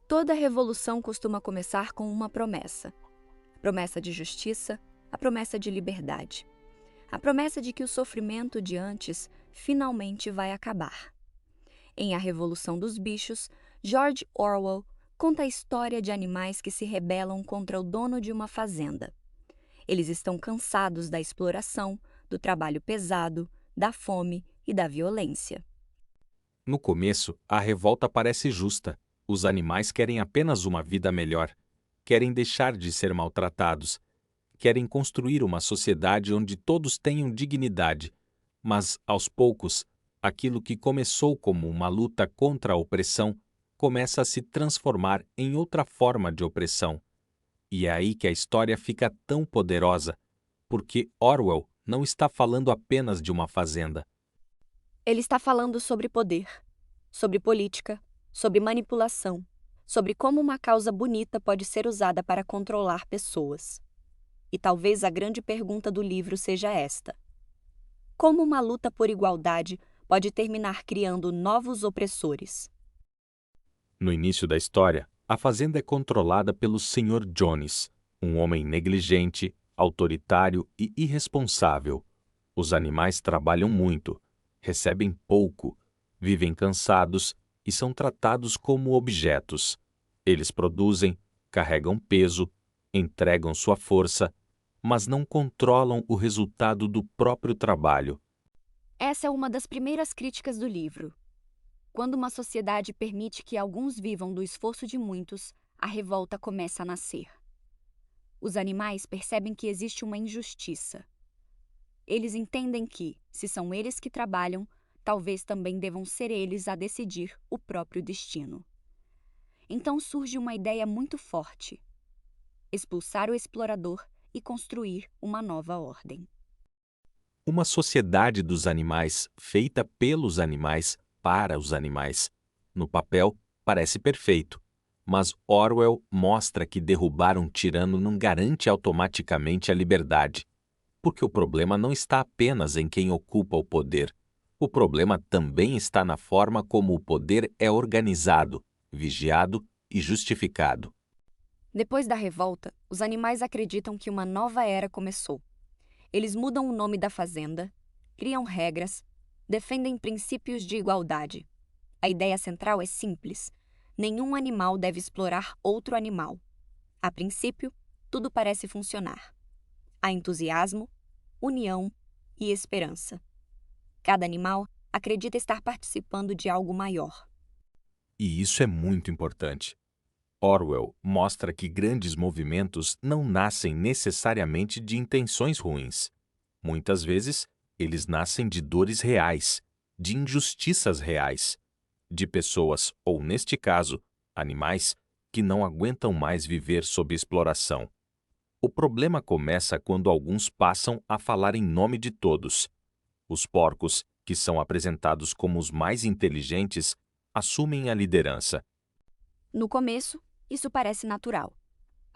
Toda revolução costuma começar com uma promessa. A promessa de justiça, a promessa de liberdade. A promessa de que o sofrimento de antes finalmente vai acabar. Em A Revolução dos Bichos, George Orwell conta a história de animais que se rebelam contra o dono de uma fazenda. Eles estão cansados da exploração, do trabalho pesado, da fome e da violência. No começo, a revolta parece justa. Os animais querem apenas uma vida melhor. Querem deixar de ser maltratados. Querem construir uma sociedade onde todos tenham dignidade. Mas, aos poucos, aquilo que começou como uma luta contra a opressão começa a se transformar em outra forma de opressão. E é aí que a história fica tão poderosa, porque Orwell não está falando apenas de uma fazenda. Ele está falando sobre poder, sobre política, sobre manipulação, sobre como uma causa bonita pode ser usada para controlar pessoas. E talvez a grande pergunta do livro seja esta: como uma luta por igualdade pode terminar criando novos opressores? No início da história, a fazenda é controlada pelo Sr. Jones, um homem negligente, autoritário e irresponsável. Os animais trabalham muito, recebem pouco, vivem cansados e são tratados como objetos. Eles produzem, carregam peso, entregam sua força, mas não controlam o resultado do próprio trabalho. Essa é uma das primeiras críticas do livro. Quando uma sociedade permite que alguns vivam do esforço de muitos, a revolta começa a nascer. Os animais percebem que existe uma injustiça. Eles entendem que, se são eles que trabalham, talvez também devam ser eles a decidir o próprio destino. Então surge uma ideia muito forte: expulsar o explorador e construir uma nova ordem. Uma sociedade dos animais, feita pelos animais, para os animais. No papel, parece perfeito, mas Orwell mostra que derrubar um tirano não garante automaticamente a liberdade. Porque o problema não está apenas em quem ocupa o poder. O problema também está na forma como o poder é organizado, vigiado e justificado. Depois da revolta, os animais acreditam que uma nova era começou. Eles mudam o nome da fazenda, criam regras, defendem princípios de igualdade. A ideia central é simples: nenhum animal deve explorar outro animal. A princípio, tudo parece funcionar. Há entusiasmo, união e esperança. Cada animal acredita estar participando de algo maior. E isso é muito importante. Orwell mostra que grandes movimentos não nascem necessariamente de intenções ruins. Muitas vezes, eles nascem de dores reais, de injustiças reais, de pessoas, ou neste caso, animais, que não aguentam mais viver sob exploração. O problema começa quando alguns passam a falar em nome de todos. Os porcos, que são apresentados como os mais inteligentes, assumem a liderança. No começo, isso parece natural.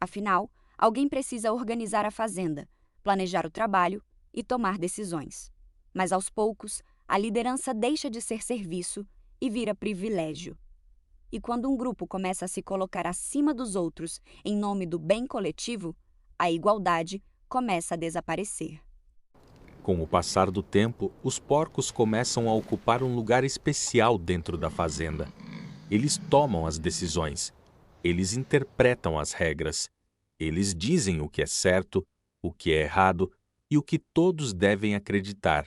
Afinal, alguém precisa organizar a fazenda, planejar o trabalho e tomar decisões. Mas aos poucos, a liderança deixa de ser serviço e vira privilégio. E quando um grupo começa a se colocar acima dos outros em nome do bem coletivo, a igualdade começa a desaparecer. Com o passar do tempo, os porcos começam a ocupar um lugar especial dentro da fazenda. Eles tomam as decisões. Eles interpretam as regras. Eles dizem o que é certo, o que é errado e o que todos devem acreditar.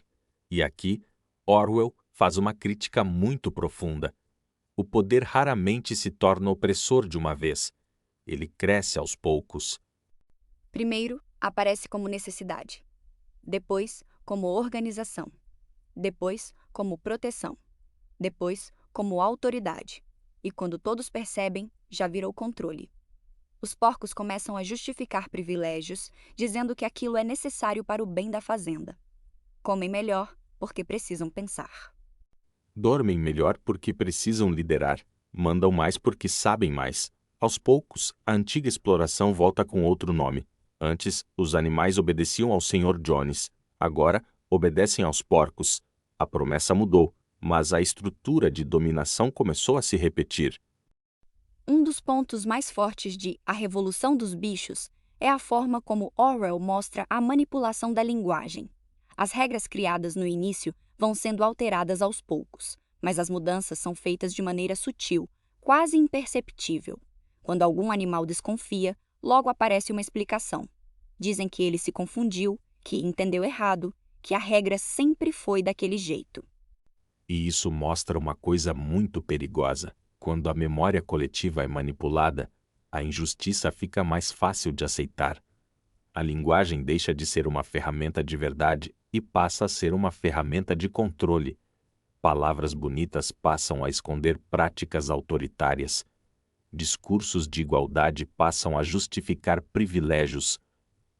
E aqui, Orwell faz uma crítica muito profunda. O poder raramente se torna opressor de uma vez. Ele cresce aos poucos. Primeiro, aparece como necessidade. Depois, como organização. Depois, como proteção. Depois, como autoridade. E quando todos percebem, já virou controle. Os porcos começam a justificar privilégios, dizendo que aquilo é necessário para o bem da fazenda. Comem melhor porque precisam pensar. Dormem melhor porque precisam liderar. Mandam mais porque sabem mais. Aos poucos, a antiga exploração volta com outro nome. Antes, os animais obedeciam ao Sr. Jones. Agora, obedecem aos porcos. A promessa mudou, mas a estrutura de dominação começou a se repetir. Um dos pontos mais fortes de A Revolução dos Bichos é a forma como Orwell mostra a manipulação da linguagem. As regras criadas no início vão sendo alteradas aos poucos, mas as mudanças são feitas de maneira sutil, quase imperceptível. Quando algum animal desconfia, logo aparece uma explicação. Dizem que ele se confundiu, que entendeu errado, que a regra sempre foi daquele jeito. E isso mostra uma coisa muito perigosa. Quando a memória coletiva é manipulada, a injustiça fica mais fácil de aceitar. A linguagem deixa de ser uma ferramenta de verdade e passa a ser uma ferramenta de controle. Palavras bonitas passam a esconder práticas autoritárias. Discursos de igualdade passam a justificar privilégios.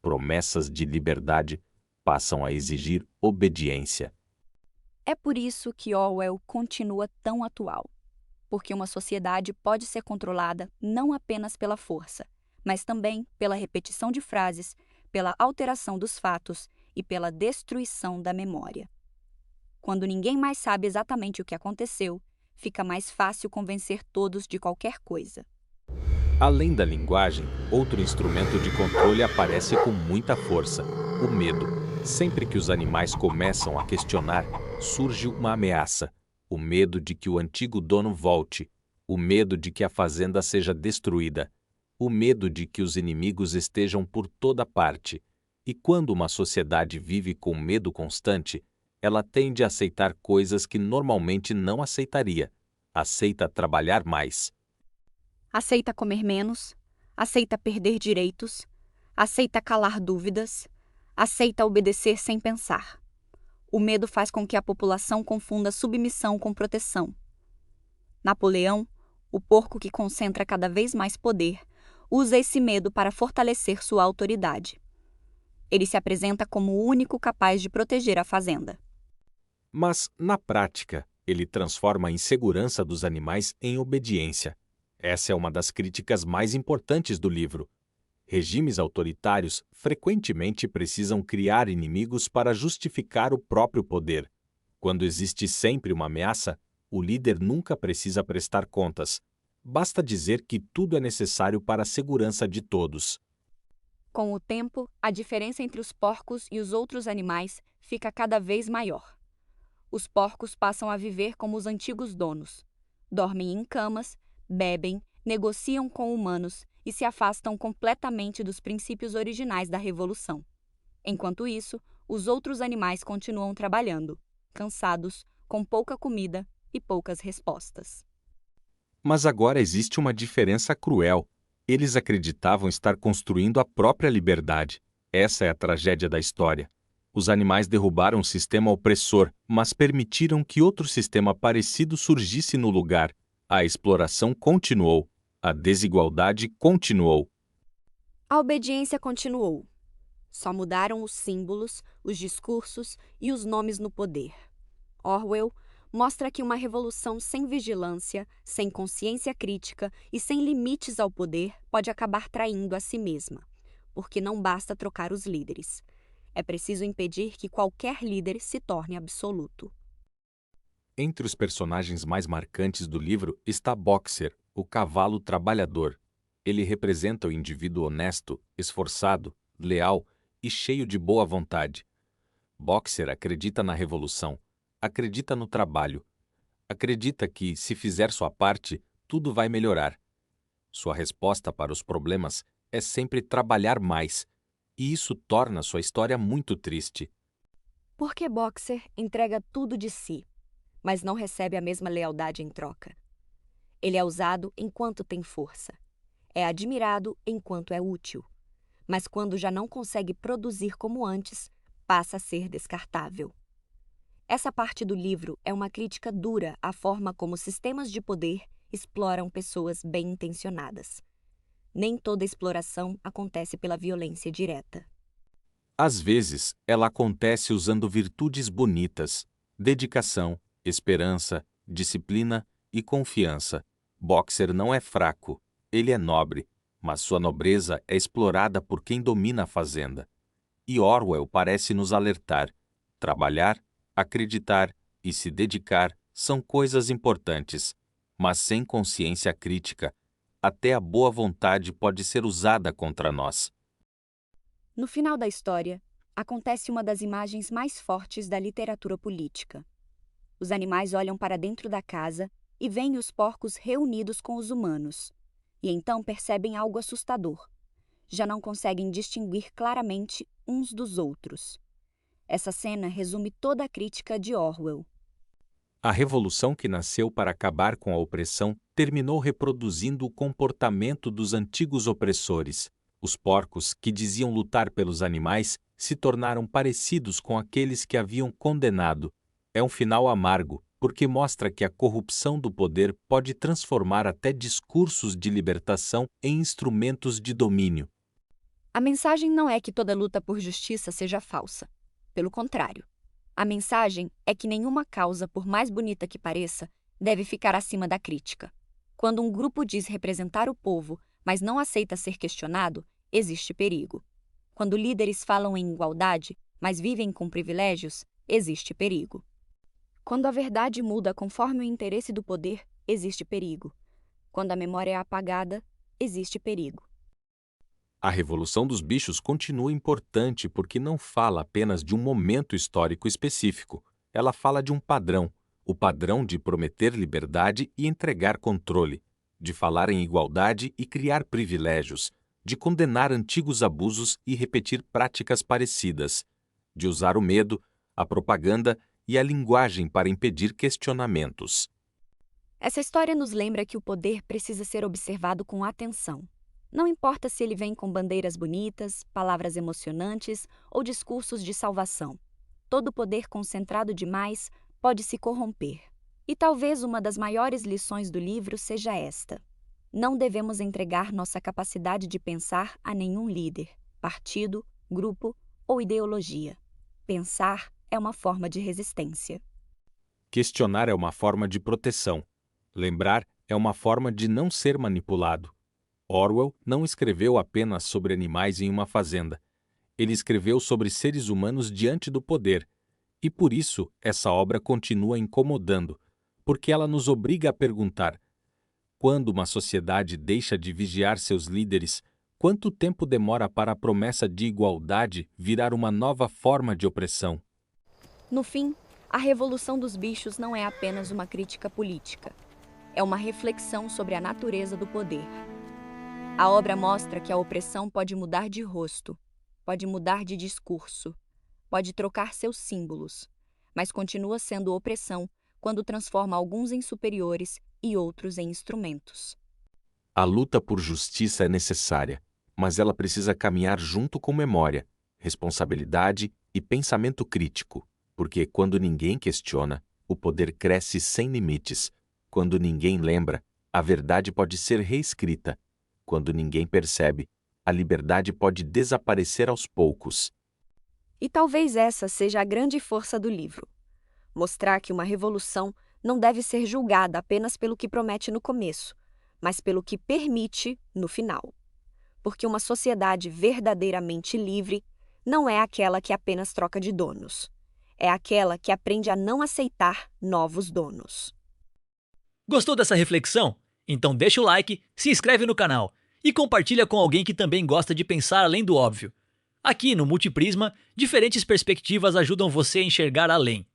Promessas de liberdade passam a exigir obediência. É por isso que Orwell continua tão atual. Porque uma sociedade pode ser controlada não apenas pela força, mas também pela repetição de frases, pela alteração dos fatos e pela destruição da memória. Quando ninguém mais sabe exatamente o que aconteceu, fica mais fácil convencer todos de qualquer coisa. Além da linguagem, outro instrumento de controle aparece com muita força: o medo. Sempre que os animais começam a questionar, surge uma ameaça. O medo de que o antigo dono volte, o medo de que a fazenda seja destruída, o medo de que os inimigos estejam por toda parte. E quando uma sociedade vive com medo constante, ela tende a aceitar coisas que normalmente não aceitaria. Aceita trabalhar mais. Aceita comer menos, aceita perder direitos, aceita calar dúvidas, aceita obedecer sem pensar. O medo faz com que a população confunda submissão com proteção. Napoleão, o porco que concentra cada vez mais poder, usa esse medo para fortalecer sua autoridade. Ele se apresenta como o único capaz de proteger a fazenda. Mas, na prática, ele transforma a insegurança dos animais em obediência. Essa é uma das críticas mais importantes do livro. Regimes autoritários frequentemente precisam criar inimigos para justificar o próprio poder. Quando existe sempre uma ameaça, o líder nunca precisa prestar contas. Basta dizer que tudo é necessário para a segurança de todos. Com o tempo, a diferença entre os porcos e os outros animais fica cada vez maior. Os porcos passam a viver como os antigos donos. Dormem em camas, bebem, negociam com humanos e se afastam completamente dos princípios originais da revolução. Enquanto isso, os outros animais continuam trabalhando, cansados, com pouca comida e poucas respostas. Mas agora existe uma diferença cruel. Eles acreditavam estar construindo a própria liberdade. Essa é a tragédia da história. Os animais derrubaram o sistema opressor, mas permitiram que outro sistema parecido surgisse no lugar. A exploração continuou. A desigualdade continuou. A obediência continuou. Só mudaram os símbolos, os discursos e os nomes no poder. Orwell mostra que uma revolução sem vigilância, sem consciência crítica e sem limites ao poder pode acabar traindo a si mesma, porque não basta trocar os líderes. É preciso impedir que qualquer líder se torne absoluto. Entre os personagens mais marcantes do livro está Boxer, o cavalo trabalhador. Ele representa o indivíduo honesto, esforçado, leal e cheio de boa vontade. Boxer acredita na revolução, acredita no trabalho, acredita que, se fizer sua parte, tudo vai melhorar. Sua resposta para os problemas é sempre trabalhar mais, e isso torna sua história muito triste. Porque Boxer entrega tudo de si, mas não recebe a mesma lealdade em troca. Ele é usado enquanto tem força. É admirado enquanto é útil. Mas quando já não consegue produzir como antes, passa a ser descartável. Essa parte do livro é uma crítica dura à forma como sistemas de poder exploram pessoas bem-intencionadas. Nem toda exploração acontece pela violência direta. Às vezes, ela acontece usando virtudes bonitas: dedicação, esperança, disciplina e confiança. Boxer não é fraco, ele é nobre, mas sua nobreza é explorada por quem domina a fazenda. E Orwell parece nos alertar: trabalhar, acreditar e se dedicar são coisas importantes, mas sem consciência crítica, até a boa vontade pode ser usada contra nós. No final da história, acontece uma das imagens mais fortes da literatura política. Os animais olham para dentro da casa e veem os porcos reunidos com os humanos, e então percebem algo assustador. Já não conseguem distinguir claramente uns dos outros. Essa cena resume toda a crítica de Orwell. A revolução que nasceu para acabar com a opressão terminou reproduzindo o comportamento dos antigos opressores. Os porcos, que diziam lutar pelos animais, se tornaram parecidos com aqueles que haviam condenado. É um final amargo, porque mostra que a corrupção do poder pode transformar até discursos de libertação em instrumentos de domínio. A mensagem não é que toda luta por justiça seja falsa. Pelo contrário. A mensagem é que nenhuma causa, por mais bonita que pareça, deve ficar acima da crítica. Quando um grupo diz representar o povo, mas não aceita ser questionado, existe perigo. Quando líderes falam em igualdade, mas vivem com privilégios, existe perigo. Quando a verdade muda conforme o interesse do poder, existe perigo. Quando a memória é apagada, existe perigo. A Revolução dos Bichos continua importante porque não fala apenas de um momento histórico específico. Ela fala de um padrão, o padrão de prometer liberdade e entregar controle, de falar em igualdade e criar privilégios, de condenar antigos abusos e repetir práticas parecidas, de usar o medo, a propaganda e a linguagem para impedir questionamentos. Essa história nos lembra que o poder precisa ser observado com atenção. Não importa se ele vem com bandeiras bonitas, palavras emocionantes ou discursos de salvação. Todo poder concentrado demais pode se corromper. E talvez uma das maiores lições do livro seja esta: não devemos entregar nossa capacidade de pensar a nenhum líder, partido, grupo ou ideologia. Pensar é uma forma de resistência. Questionar é uma forma de proteção. Lembrar é uma forma de não ser manipulado. Orwell não escreveu apenas sobre animais em uma fazenda. Ele escreveu sobre seres humanos diante do poder. E por isso essa obra continua incomodando, porque ela nos obriga a perguntar: quando uma sociedade deixa de vigiar seus líderes, quanto tempo demora para a promessa de igualdade virar uma nova forma de opressão? No fim, a Revolução dos Bichos não é apenas uma crítica política. É uma reflexão sobre a natureza do poder. A obra mostra que a opressão pode mudar de rosto, pode mudar de discurso, pode trocar seus símbolos, mas continua sendo opressão quando transforma alguns em superiores e outros em instrumentos. A luta por justiça é necessária, mas ela precisa caminhar junto com memória, responsabilidade e pensamento crítico, porque quando ninguém questiona, o poder cresce sem limites. Quando ninguém lembra, a verdade pode ser reescrita. Quando ninguém percebe, a liberdade pode desaparecer aos poucos. E talvez essa seja a grande força do livro. Mostrar que uma revolução não deve ser julgada apenas pelo que promete no começo, mas pelo que permite no final. Porque uma sociedade verdadeiramente livre não é aquela que apenas troca de donos. É aquela que aprende a não aceitar novos donos. Gostou dessa reflexão? Então deixa o like, se inscreve no canal e compartilha com alguém que também gosta de pensar além do óbvio. Aqui no Multiprisma, diferentes perspectivas ajudam você a enxergar além.